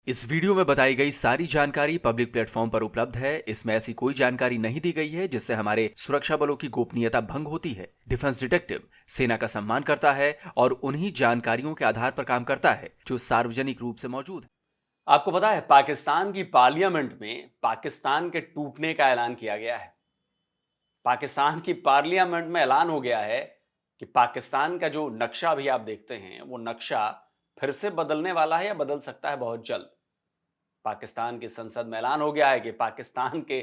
इस वीडियो में बताई गई सारी जानकारी पब्लिक प्लेटफॉर्म पर उपलब्ध है। इसमें ऐसी कोई जानकारी नहीं दी गई है जिससे हमारे सुरक्षा बलों की गोपनीयता भंग होती है। डिफेंस डिटेक्टिव सेना का सम्मान करता है और उन्हीं जानकारियों के आधार पर काम करता है जो सार्वजनिक रूप से मौजूद है। आपको पता है, पाकिस्तान की पार्लियामेंट में पाकिस्तान के टूटने का ऐलान किया गया है। पाकिस्तान की पार्लियामेंट में ऐलान हो गया है कि पाकिस्तान का जो नक्शा भी आप देखते हैं वो नक्शा फिर से बदलने वाला है या बदल सकता है बहुत जल्द। पाकिस्तान की संसद में ऐलान हो गया है कि पाकिस्तान के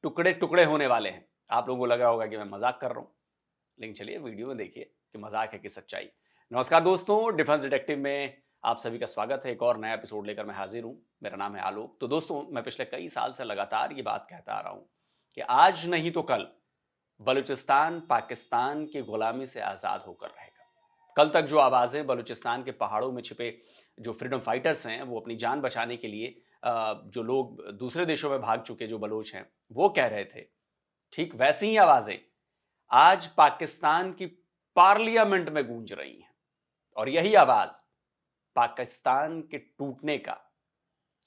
टुकड़े टुकड़े होने वाले हैं। आप लोगों को लग रहा होगा कि मैं मजाक कर रहा हूं, लेकिन चलिए वीडियो में देखिए कि मजाक है कि सच्चाई। नमस्कार दोस्तों, डिफेंस डिटेक्टिव में आप सभी का स्वागत है। एक और नया एपिसोड लेकर मैं हाजिर हूं। मेरा नाम है आलोक। तो दोस्तों, मैं पिछले कई साल से लगातार ये बात कहता आ रहा हूं कि आज नहीं तो कल बलूचिस्तान पाकिस्तान की गुलामी से आजाद होकर रहेगा। कल तक जो आवाजें बलूचिस्तान के पहाड़ों में छिपे जो फ्रीडम फाइटर्स हैं, वो अपनी जान बचाने के लिए जो लोग दूसरे देशों में भाग चुके जो बलोच हैं वो कह रहे थे, ठीक वैसी ही आवाजें आज पाकिस्तान की पार्लियामेंट में गूंज रही हैं। और यही आवाज पाकिस्तान के टूटने का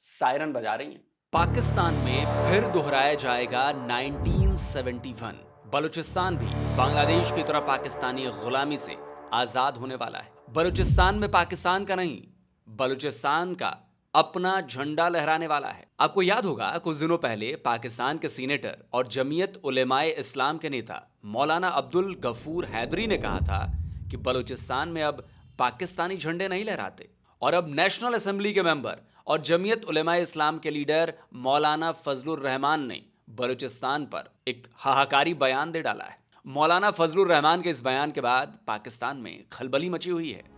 सायरन बजा रही है। पाकिस्तान में फिर दोहराया जाएगा 1971। बलूचिस्तान भी बांग्लादेश की तरह पाकिस्तानी गुलामी से आजाद होने वाला है। बलूचिस्तान में पाकिस्तान का नहीं, बलूचिस्तान का अपना झंडा लहराने वाला है। आपको याद होगा, कुछ दिनों पहले पाकिस्तान के सीनेटर और जमीयत उलेमाए इस्लाम के नेता मौलाना अब्दुल गफूर हैदरी ने कहा था कि बलूचिस्तान में अब पाकिस्तानी झंडे नहीं लहराते। और अब नेशनल असेंबली के मेंबर और जमीयत उलेमाए इस्लाम के लीडर मौलाना फजलुर रहमान ने बलूचिस्तान पर एक हाहाकारी बयान दे डाला है। मौलाना फजलुर रहमान के इस बयान के बाद पाकिस्तान में खलबली मची हुई है।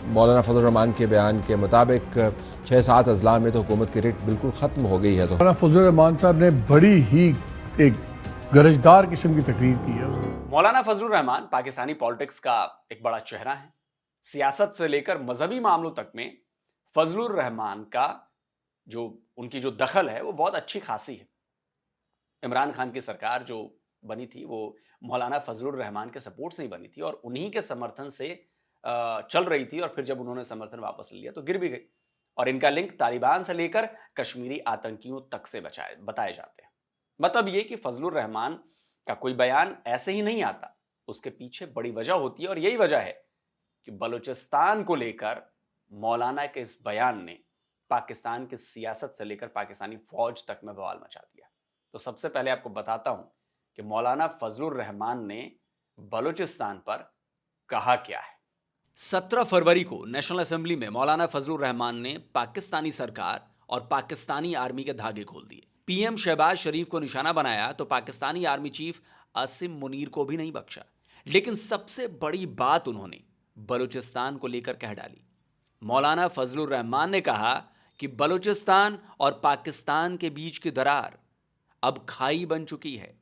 मौलाना फजलुर रहमान के बयान के मुताबिक 6-7 अजला में तो हुकूमत की रेट बिल्कुल ख़त्म हो गई है। तो मौलाना फजलुर रहमान साहब ने बड़ी ही एक गरजदार किस्म की तकरीर की है। मौलाना फजलुर रहमान पाकिस्तानी पॉलिटिक्स का एक बड़ा चेहरा है। सियासत से लेकर मजहबी मामलों तक में फजलुर रहमान का जो उनकी जो दखल है वो बहुत अच्छी खासी है। इमरान खान की सरकार जो बनी थी वो मौलाना फजलुर रहमान के सपोर्ट से ही बनी थी और उन्हीं के समर्थन से चल रही थी। और फिर जब उन्होंने समर्थन वापस ले लिया तो गिर भी गई। और इनका लिंक तालिबान से लेकर कश्मीरी आतंकियों तक से बताए जाते हैं। मतलब ये कि फजलुर रहमान का कोई बयान ऐसे ही नहीं आता, उसके पीछे बड़ी वजह होती है। और यही वजह है कि बलूचिस्तान को लेकर मौलाना के इस बयान ने पाकिस्तान की सियासत से लेकर पाकिस्तानी फौज तक में बवाल मचा दिया। तो सबसे पहले आपको बताता हूं कि मौलाना फजलुर रहमान ने बलूचिस्तान पर कहा क्या है। 17 फरवरी को नेशनल असेंबली में मौलाना फजलुर रहमान ने पाकिस्तानी सरकार और पाकिस्तानी आर्मी के धागे खोल दिए। पीएम शहबाज शरीफ को निशाना बनाया तो पाकिस्तानी आर्मी चीफ आसिम मुनीर को भी नहीं बख्शा। लेकिन सबसे बड़ी बात उन्होंने बलूचिस्तान को लेकर कह डाली। मौलाना फजलुर रहमान ने कहा कि बलूचिस्तान और पाकिस्तान के बीच की दरार अब खाई बन चुकी है।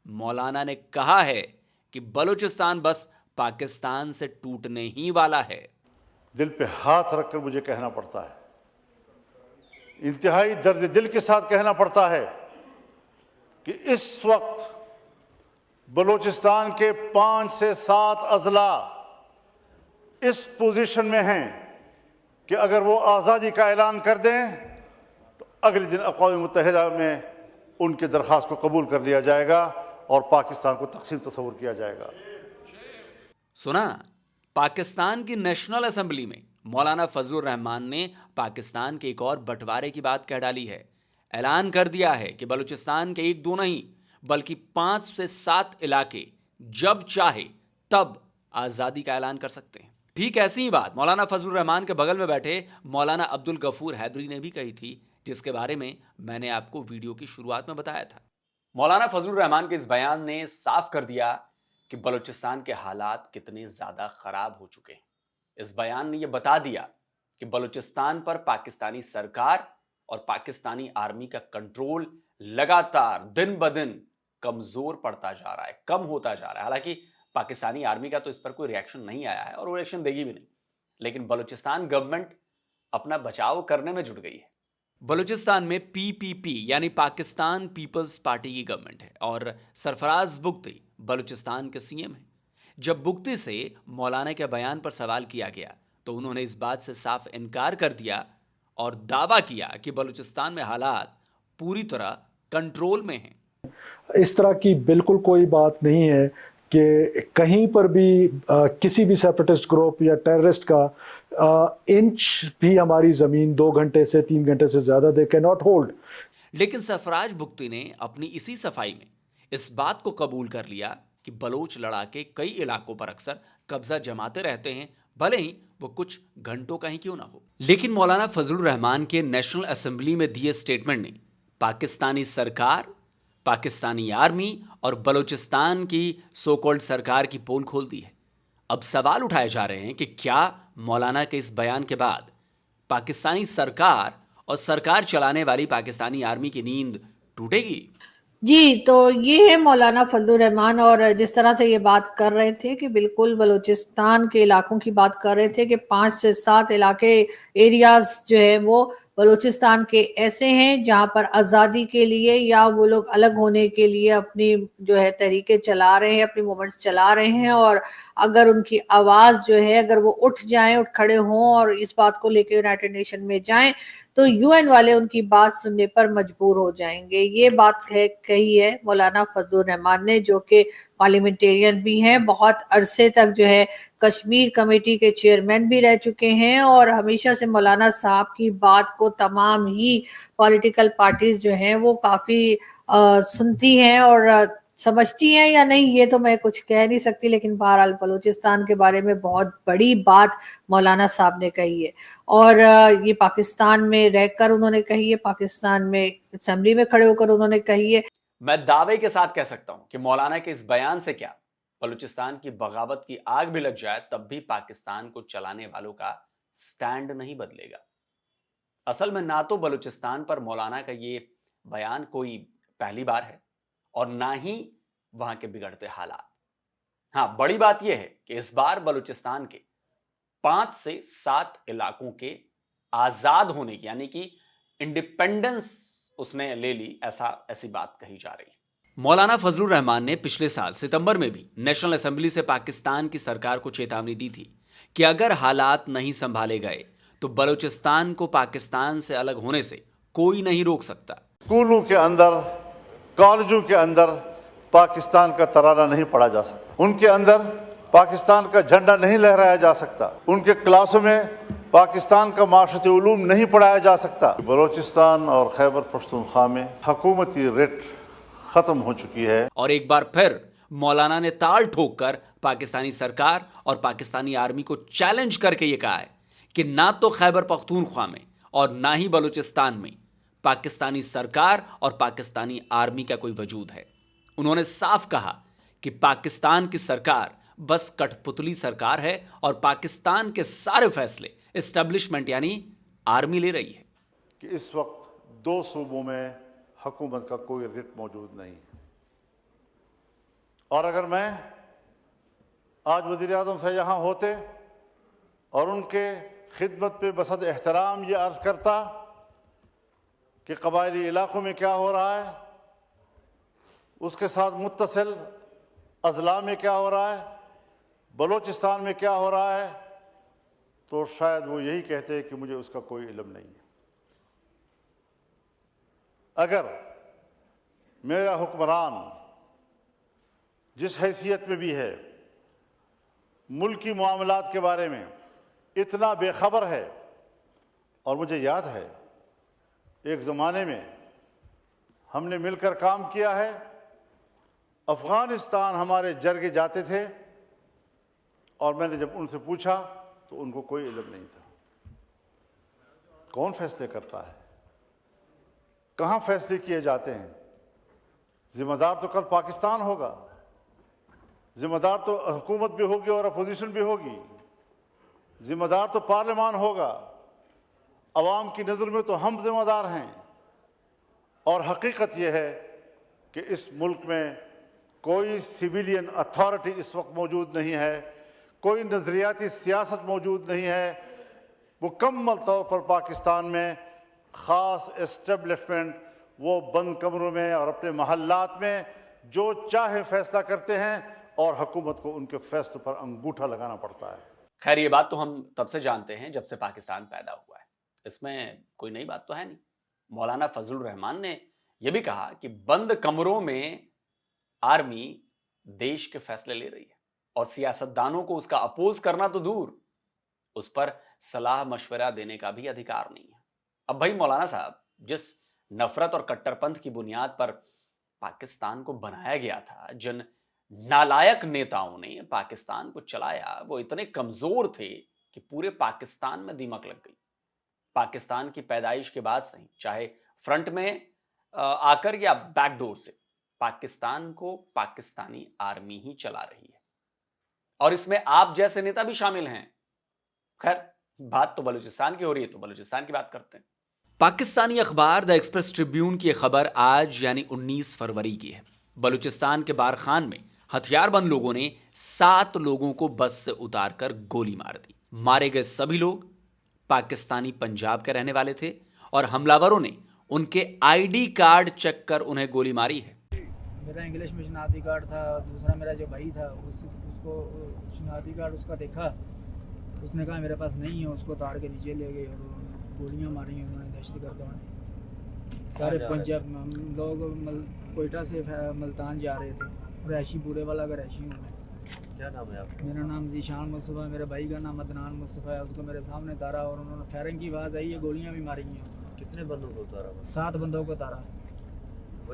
मौलाना ने कहा है कि बलूचिस्तान बस पाकिस्तान से टूटने ही वाला है। दिल पे हाथ रखकर मुझे कहना पड़ता है, इंतहाई दर्द दिल के साथ कहना पड़ता है कि इस वक्त बलूचिस्तान के 5 से 7 अजला इस पोजीशन में हैं कि अगर वो आज़ादी का ऐलान कर दें तो अगले दिन अक़वाम मुत्तहिदा में उनकी दरख्वास्त को कबूल कर लिया जाएगा और पाकिस्तान को तक़सीम तस्वुर किया जाएगा। सुना, पाकिस्तान की नेशनल असेंबली में मौलाना फजलुर रहमान ने पाकिस्तान के एक और बंटवारे की बात कह डाली है। ऐलान कर दिया है कि बलूचिस्तान के 1-2 नहीं बल्कि 5 से 7 इलाके जब चाहे तब आज़ादी का ऐलान कर सकते हैं। ठीक ऐसी ही बात मौलाना फजलुर रहमान के बगल में बैठे मौलाना अब्दुल गफूर हैदरी ने भी कही थी, जिसके बारे में मैंने आपको वीडियो की शुरुआत में बताया था। मौलाना फजलुर रहमान के इस बयान ने साफ कर दिया कि बलूचिस्तान के हालात कितने ज्यादा खराब हो चुके हैं। इस बयान ने यह बता दिया कि बलूचिस्तान पर पाकिस्तानी सरकार और पाकिस्तानी आर्मी का कंट्रोल लगातार दिन ब दिन कमजोर पड़ता जा रहा है, कम होता जा रहा है। हालांकि पाकिस्तानी आर्मी का तो इस पर कोई रिएक्शन नहीं आया है और वो रिएक्शन देगी भी नहीं, लेकिन बलूचिस्तान गवर्नमेंट अपना बचाव करने में जुट गई है। बलूचिस्तान में पीपीपी यानी पाकिस्तान पीपल्स पार्टी की गवर्नमेंट है और सरफराज बुगटी बलूचिस्तान के सीएम हैं। जब बुगटी से मौलाना के बयान पर सवाल किया गया तो उन्होंने इस बात से साफ इनकार कर दिया और दावा किया कि बलूचिस्तान में हालात पूरी तरह कंट्रोल में हैं। इस तरह की बिल्कुल कोई बात नहीं है कि कहीं पर भी किसी भी सेपरेटिस्ट ग्रुप या टेररिस्ट का इंच भी हमारी जमीन 2 घंटे से 3 घंटे से ज्यादा दे कैन नॉट होल्ड। लेकिन सरफराज बुख्ती ने अपनी इसी सफाई में इस बात को कबूल कर लिया कि बलोच लड़ाके कई इलाकों पर अक्सर कब्जा जमाते रहते हैं, भले ही वो कुछ घंटों का ही क्यों ना हो। लेकिन मौलाना फजलुर रहमान के नेशनल असेंबली में दिए स्टेटमेंट ने पाकिस्तानी सरकार, पाकिस्तानी आर्मी और बलूचिस्तान की सो कॉल्ड सरकार की पोल खोल दी है। अब सवाल उठाए जा रहे हैं कि क्या मौलाना के इस बयान के बाद पाकिस्तानी सरकार और सरकार चलाने वाली पाकिस्तानी आर्मी की नींद टूटेगी? जी, तो ये है मौलाना फजलुर रहमान, और जिस तरह से ये बात कर रहे थे कि बिल्कुल बलूचिस्तान के इलाकों की बात कर रहे थे कि 5 से 7 इलाके एरियाज जो है वो बलूचिस्तान के ऐसे हैं जहां पर आज़ादी के लिए या वो लोग अलग होने के लिए अपनी जो है तहरीकें चला रहे हैं, अपनी मूवमेंट्स चला रहे हैं, और अगर उनकी आवाज़ जो है अगर वो उठ जाएं, उठ खड़े हों और इस बात को लेकर यूनाइटेड नेशन में जाएं तो यूएन वाले उनकी बात सुनने पर मजबूर हो जाएंगे। ये बात कही है मौलाना फजलुर रहमान ने, जो कि पार्लियामेंटेरियन भी हैं, बहुत अरसे तक जो है कश्मीर कमेटी के चेयरमैन भी रह चुके हैं, और हमेशा से मौलाना साहब की बात को तमाम ही पॉलिटिकल पार्टीज जो हैं वो काफ़ी सुनती हैं और समझती हैं या नहीं ये तो मैं कुछ कह नहीं सकती, लेकिन बहरहाल बलूचिस्तान के बारे में बहुत बड़ी बात मौलाना साहब ने कही है, और ये पाकिस्तान में रहकर उन्होंने कही है, पाकिस्तान में असेंबली में खड़े होकर उन्होंने कही है। मैं दावे के साथ कह सकता हूं कि मौलाना के इस बयान से क्या बलूचिस्तान की बगावत की आग भी लग जाए तब भी पाकिस्तान को चलाने वालों का स्टैंड नहीं बदलेगा। असल में ना तो बलूचिस्तान पर मौलाना का ये बयान कोई पहली बार है और ना ही वहां के बिगड़ते हालात। हां, बड़ी बात यह है कि इस बार बलूचिस्तान के 5 से 7 इलाकों के आजाद होने की यानी कि इंडिपेंडेंस उसने ले ली, ऐसी बात कही जा रही है। मौलाना फजलुर रहमान ने पिछले साल सितंबर में भी नेशनल असेंबली से पाकिस्तान की सरकार को चेतावनी दी थी कि अगर हालात नहीं संभाले गए तो बलूचिस्तान को पाकिस्तान से अलग होने से कोई नहीं रोक सकता। स्कूलों के अंदर, कॉलेजों के अंदर पाकिस्तान का तराना नहीं पढ़ा जा सकता, उनके अंदर पाकिस्तान का झंडा नहीं लहराया जा सकता, उनके क्लासों में पाकिस्तान का माशरती उलूम नहीं पढ़ाया जा सकता। बलूचिस्तान और खैबर पख्तूनख्वा में हुकूमती रिट खत्म हो चुकी है। और एक बार फिर मौलाना ने ताल ठोक कर पाकिस्तानी सरकार और पाकिस्तानी आर्मी को चैलेंज करके ये कहा है कि ना तो खैबर पख्तूनख्वा में और ना ही बलूचिस्तान में पाकिस्तानी सरकार और पाकिस्तानी आर्मी का कोई वजूद है। उन्होंने साफ कहा कि पाकिस्तान की सरकार बस कठपुतली सरकार है और पाकिस्तान के सारे फैसले एस्टेब्लिशमेंट यानी आर्मी ले रही है। कि इस वक्त 2 सूबों में हुकूमत का कोई रिट मौजूद नहीं है, और अगर मैं आज वज़ीर आज़म से यहाँ होते और उनके खिदमत पे बसद एहतराम ये अर्ज़ करता कि कबायली इलाकों में क्या हो रहा है, उसके साथ मुत्तसिल अज़ला में क्या हो रहा है, बलूचिस्तान में क्या हो रहा है, तो शायद वो यही कहते हैं कि मुझे उसका कोई इल्म नहीं है। अगर मेरा हुक्मरान जिस हैसियत में भी है मुल्की मामलात के बारे में इतना बेखबर है, और मुझे याद है एक ज़माने में हमने मिलकर काम किया है, अफ़गानिस्तान हमारे जरगे जाते थे और मैंने जब उनसे पूछा तो उनको कोई इल्म नहीं था। कौन फैसले करता है, कहाँ फैसले किए जाते हैं? जिम्मेदार तो कल पाकिस्तान होगा, जिम्मेदार तो हुकूमत भी होगी और अपोजिशन भी होगी, जिम्मेदार तो पार्लियामान होगा, अवाम की नज़र में तो हम जिम्मेदार हैं। और हकीकत यह है कि इस मुल्क में कोई सिविलियन अथॉरिटी इस वक्त मौजूद नहीं है, कोई नज़रियाती सियासत मौजूद नहीं है। मुकम्मल तौर पर पाकिस्तान में ख़ास एस्टेब्लिशमेंट वो बंद कमरों में और अपने महल्लात में जो चाहे फैसला करते हैं और हुकूमत को उनके फैसलों पर अंगूठा लगाना पड़ता है। खैर, ये बात तो हम तब से जानते हैं जब से पाकिस्तान पैदा हुआ है। इसमें कोई नई बात तो है नहीं। मौलाना फजलुर रहमान ने यह भी कहा कि बंद कमरों में आर्मी देश के फैसले ले रही है और सियासतदानों को उसका अपोज करना तो दूर, उस पर सलाह मशवरा देने का भी अधिकार नहीं है। अब भाई मौलाना साहब, जिस नफरत और कट्टरपंथ की बुनियाद पर पाकिस्तान को बनाया गया था, जिन नालायक नेताओं ने पाकिस्तान को चलाया, वो इतने कमजोर थे कि पूरे पाकिस्तान में दीमक लग गई। पाकिस्तान की पैदाइश के बाद से ही, चाहे फ्रंट में आकर या बैकडोर से, पाकिस्तान को पाकिस्तानी आर्मी ही चला रही है और इसमें आप जैसे नेता भी शामिल हैं। खैर, बात तो बलूचिस्तान की हो रही है, तो बलूचिस्तान की बात करते हैं। पाकिस्तानी अखबार द एक्सप्रेस ट्रिब्यून की खबर आज यानी 19 फरवरी की है। बलूचिस्तान के बारखान में हथियारबंद लोगों ने 7 लोगों को बस से उतारकर गोली मार दी। मारे गए सभी लोग पाकिस्तानी पंजाब के रहने वाले थे और हमलावरों ने उनके आईडी कार्ड चेक कर उन्हें गोली मारी है। मेरा इंग्लिश में शनाख्ती कार्ड था, दूसरा मेरा जो भाई था उसको शनाख्ती कार्ड उसका देखा, उसने कहा मेरे पास नहीं है, उसको ताड़ के नीचे ले गए और गोलियां मारी उन्होंने, दहशतगर्दों ने। सारे पंजाब लोग कोयटा से मुल्तान जा रहे थे, रैशी बूढ़े वाला का रैशी हूँ मैं। क्या नाम है आपका? मेरा नाम जीशान मुस्तफ़ा, मेरे भाई का नाम अदनान मुस्तफ़ा है। उसको मेरे सामने तारा और उन्होंने फायरिंग की आवाज़ आई है, गोलियां भी मारी हैं। कितने बंदों को उतारा? 7 बंदों को तारा,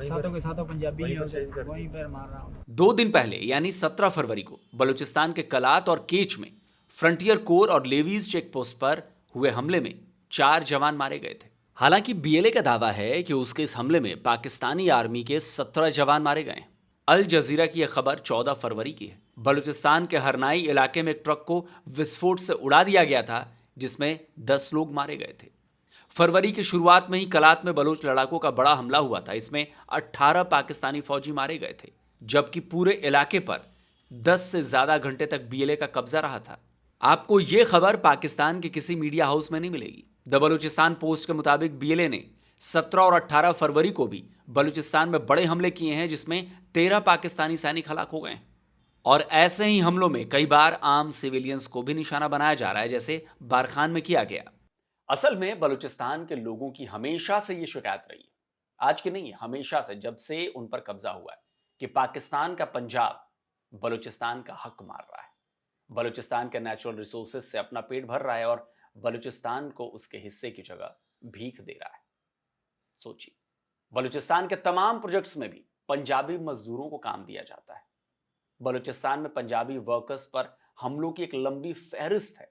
सातों के सातों पंजाबी ही होते, वहीं पर मार रहा हूँ। 2 दिन पहले यानी 17 फरवरी को बलूचिस्तान के कलात और केच में फ्रंटियर कोर और लेवीज चेक पोस्ट पर हुए हमले में 4 जवान मारे गए थे। हालांकि बीएलए का दावा है कि उसके इस हमले में पाकिस्तानी आर्मी के 17 जवान मारे गए। अल जजीरा की यह खबर 14 फरवरी की है। बलूचिस्तान के हरनाई इलाके में एक ट्रक को विस्फोट से उड़ा दिया गया था, जिसमें 10 लोग मारे गए थे। फरवरी की शुरुआत में ही कलात में बलोच लड़ाकों का बड़ा हमला हुआ था। इसमें 18 पाकिस्तानी फौजी मारे गए थे, जबकि पूरे इलाके पर 10 से ज्यादा घंटे तक बीएलए का कब्जा रहा था। आपको यह खबर पाकिस्तान के किसी मीडिया हाउस में नहीं मिलेगी। द बलूचिस्तान पोस्ट के मुताबिक बीएलए ने 17 और 18 फरवरी को भी बलूचिस्तान में बड़े हमले किए हैं, जिसमें 13 पाकिस्तानी सैनिक हलाक हो गए। और ऐसे ही हमलों में कई बार आम सिविलियंस को भी निशाना बनाया जा रहा है, जैसे बारखान में किया गया। असल में बलूचिस्तान के लोगों की हमेशा से ये शिकायत रही है, आज की नहीं है, हमेशा से, जब से उन पर कब्जा हुआ है, कि पाकिस्तान का पंजाब बलूचिस्तान का हक मार रहा है, बलूचिस्तान के नेचुरल रिसोर्सेज से अपना पेट भर रहा है और बलूचिस्तान को उसके हिस्से की जगह भीख दे रहा है। सोचिए, बलूचिस्तान के तमाम प्रोजेक्ट्स में भी पंजाबी मजदूरों को काम दिया जाता है। बलूचिस्तान में पंजाबी वर्कर्स पर हमलों की एक लंबी फहरिस्त है।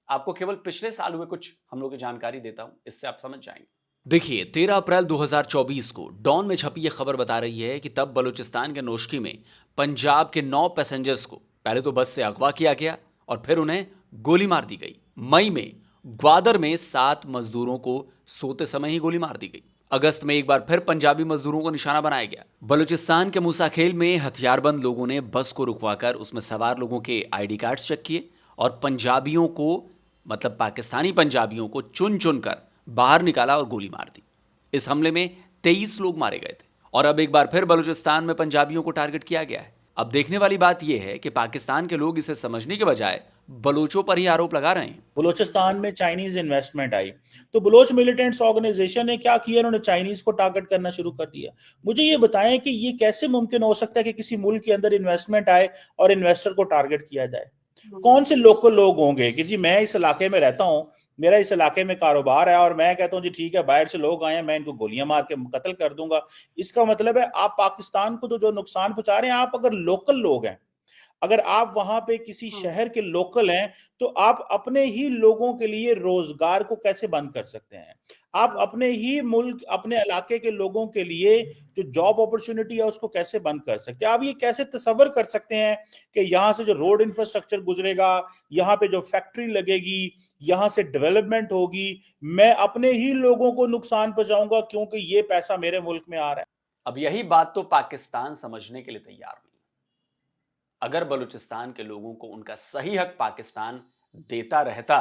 आपको केवल पिछले साल हुए कुछ हमलों की जानकारी देता हूं, इससे आप समझ जाएंगे। देखिए, 13 अप्रैल 2024 को डॉन में छपी यह खबर बता रही है कि तब बलूचिस्तान के नोशकी में पंजाब के 9 पैसेंजर्स को पहले तो बस से अगवा किया गया और फिर उन्हें गोली मार दी गई। मई में ग्वादर में 7 मजदूरों को सोते समय ही गोली मार दी गई। अगस्त में एक बार फिर पंजाबी मजदूरों को निशाना बनाया गया। बलूचिस्तान के मूसाखेल में हथियारबंद लोगों ने बस को रुकवाकर उसमें सवार लोगों के आईडी कार्ड्स चेक किए और पंजाबियों को, मतलब पाकिस्तानी पंजाबियों को चुन चुनकर बाहर निकाला और गोली मार दी। इस हमले में 23 लोग मारे गए थे और अब एक बार फिर बलूचिस्तान में पंजाबियों को टारगेट किया गया है। अब देखने वाली बात यह है कि पाकिस्तान के लोग इसे समझने के बजाय बलोचों पर ही आरोप लगा रहे हैं। बलूचिस्तान में चाइनीज इन्वेस्टमेंट आई तो बलोच मिलिटेंट्स ऑर्गेनाइजेशन ने क्या किया, उन्होंने चाइनीज को टारगेट करना शुरू कर दिया। मुझे ये बताएं कि ये कैसे मुमकिन हो सकता है कि किसी मुल्क के अंदर इन्वेस्टमेंट आए और इन्वेस्टर को टारगेट किया जाए? कौन से लोकल लोग होंगे कि जी मैं इस इलाके में रहता हूं, मेरा इस इलाके में कारोबार है और मैं कहता हूं जी ठीक है, बाहर से लोग आए हैं, मैं इनको गोलियां मार के कत्ल कर दूंगा। इसका मतलब है आप पाकिस्तान को तो जो नुकसान पहुंचा रहे हैं, आप अगर लोकल लोग हैं, अगर आप वहां पे किसी शहर के लोकल हैं, तो आप अपने ही लोगों के लिए रोजगार को कैसे बंद कर सकते हैं? आप अपने ही मुल्क, अपने इलाके के लोगों के लिए जो जॉब अपॉर्चुनिटी है उसको कैसे बंद कर सकते हैं? आप ये कैसे तसव्वुर कर सकते हैं कि यहाँ से जो रोड इंफ्रास्ट्रक्चर गुजरेगा, यहाँ पे जो फैक्ट्री लगेगी, यहाँ से डेवलपमेंट होगी, मैं अपने ही लोगों को नुकसान पहुंचाऊंगा क्योंकि ये पैसा मेरे मुल्क में आ रहा है। अब यही बात तो पाकिस्तान समझने के लिए तैयार नहीं। अगर बलूचिस्तान के लोगों को उनका सही हक पाकिस्तान देता रहता,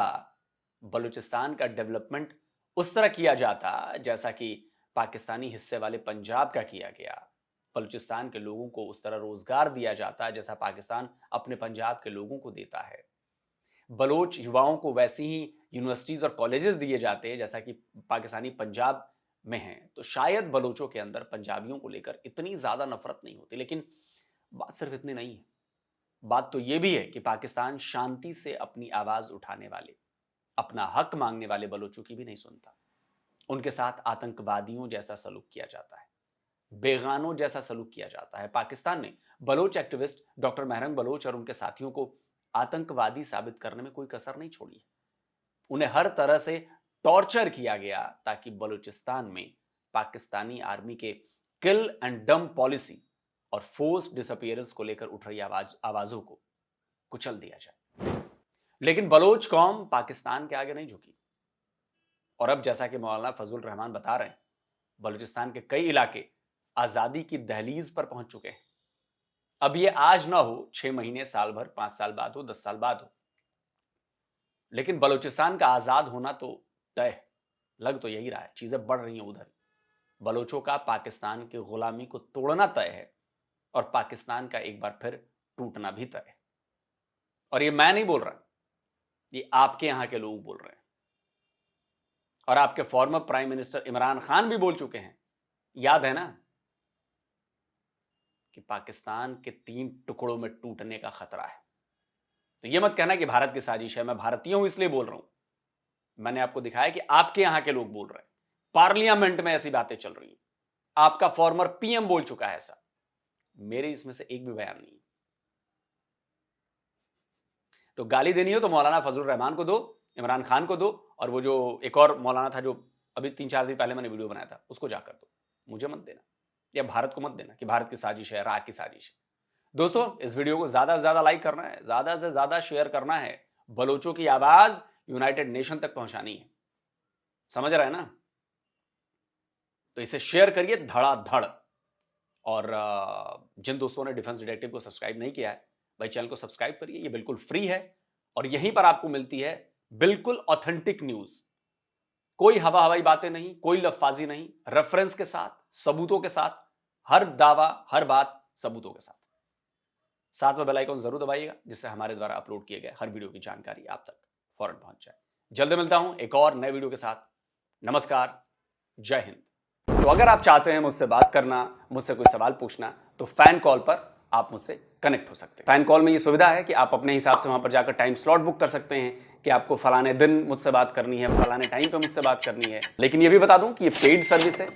बलूचिस्तान का डेवलपमेंट उस तरह किया जाता जैसा कि पाकिस्तानी हिस्से वाले पंजाब का किया गया, बलूचिस्तान के लोगों को उस तरह रोजगार दिया जाता जैसा पाकिस्तान अपने पंजाब के लोगों को देता है, बलोच युवाओं को वैसी ही यूनिवर्सिटीज और कॉलेजेस दिए जाते हैं जैसा कि पाकिस्तानी पंजाब में हैं, तो शायद बलोचों के अंदर पंजाबियों को लेकर इतनी ज्यादा नफरत नहीं होती। लेकिन बात सिर्फ इतनी नहीं है, बात तो यह भी है कि पाकिस्तान शांति से अपनी आवाज उठाने वाले, अपना हक मांगने वाले बलोचों की भी नहीं सुनता। उनके साथ आतंकवादियों जैसा सलूक किया जाता है, बेगानों जैसा सलूक किया जाता है। पाकिस्तान ने बलोच एक्टिविस्ट डॉक्टर महरंग बलोच और उनके साथियों को आतंकवादी साबित करने में कोई कसर नहीं छोड़ी। उन्हें हर तरह से टॉर्चर किया गया ताकि बलूचिस्तान में पाकिस्तानी आर्मी के किल एंड डंप पॉलिसी और फोर्स डिसअपीयरेंस को लेकर उठ रही आवाजों को कुचल दिया जाए। लेकिन बलोच कौम पाकिस्तान के आगे नहीं झुकी, और अब जैसा कि मौलाना फजल रहमान बता रहे हैं, बलूचिस्तान के कई इलाके आजादी की दहलीज पर पहुंच चुके हैं। अब ये आज ना हो, 6 महीने, साल भर, 5 साल बाद हो, 10 साल बाद हो, लेकिन बलूचिस्तान का आजाद होना तो तय, लग तो यही रहा है। चीजें बढ़ रही हैं उधर। बलोचों का पाकिस्तान की गुलामी को तोड़ना तय है और पाकिस्तान का एक बार फिर टूटना भी तय है। और ये मैं नहीं बोल रहा, ये आपके यहां के लोग बोल रहे हैं, और आपके former prime minister Imran Khan भी बोल चुके हैं। याद है ना कि पाकिस्तान के 3 टुकड़ों में टूटने का खतरा है। तो यह मत कहना कि भारत की साजिश है। मैं भारतीय हूं इसलिए बोल रहा हूं। मैंने आपको दिखाया कि आपके यहां के लोग बोल रहे हैं, पार्लियामेंट में ऐसी बातें चल रही हैं, आपका फॉर्मर पीएम बोल चुका है ऐसा। मेरे इसमें से एक भी बयान नहीं। तो गाली देनी हो तो मौलाना फजल रहमान को दो, इमरान खान को दो, और वो जो एक और मौलाना था जो अभी 3-4 दिन पहले मैंने वीडियो बनाया था, उसको जाकर दो। मुझे मत देना, या भारत को मत देना कि भारत की साजिश है, राह की साजिश है। दोस्तों, इस वीडियो को ज्यादा से ज्यादा लाइक करना है, ज्यादा से ज्यादा शेयर करना है। बलोचों की आवाज यूनाइटेड नेशन तक पहुंचानी है, समझ रहे हैं ना? तो इसे शेयर करिए धड़ाधड़। और जिन दोस्तों ने डिफेंस डिटेक्टिव को सब्सक्राइब नहीं किया है, भाई चैनल को सब्सक्राइब करिए, ये बिल्कुल फ्री है और यहीं पर आपको मिलती है बिल्कुल ऑथेंटिक न्यूज। कोई हवा हवाई बातें नहीं, कोई लफाजी नहीं, रेफरेंस के साथ, सबूतों के साथ, हर दावा, हर बात सबूतों के साथ में बेल आइकन जरूर दबाइएगा, जिससे हमारे द्वारा अपलोड किए गए हर वीडियो की जानकारी आप तक फौरन पहुंच जाए। जल्द मिलता हूं एक और नए वीडियो के साथ। नमस्कार, जय हिंद। तो अगर आप चाहते हैं मुझसे बात करना, मुझसे कोई सवाल पूछना, तो फैन कॉल पर आप मुझसे कनेक्ट हो सकते हैं। फैन कॉल में ये सुविधा है कि आप अपने हिसाब से वहां पर जाकर टाइम स्लॉट बुक कर सकते हैं कि आपको फलाने दिन मुझसे बात करनी है, फलाने टाइम पे मुझसे बात करनी है। लेकिन ये भी बता दूं कि ये पेड सर्विस है,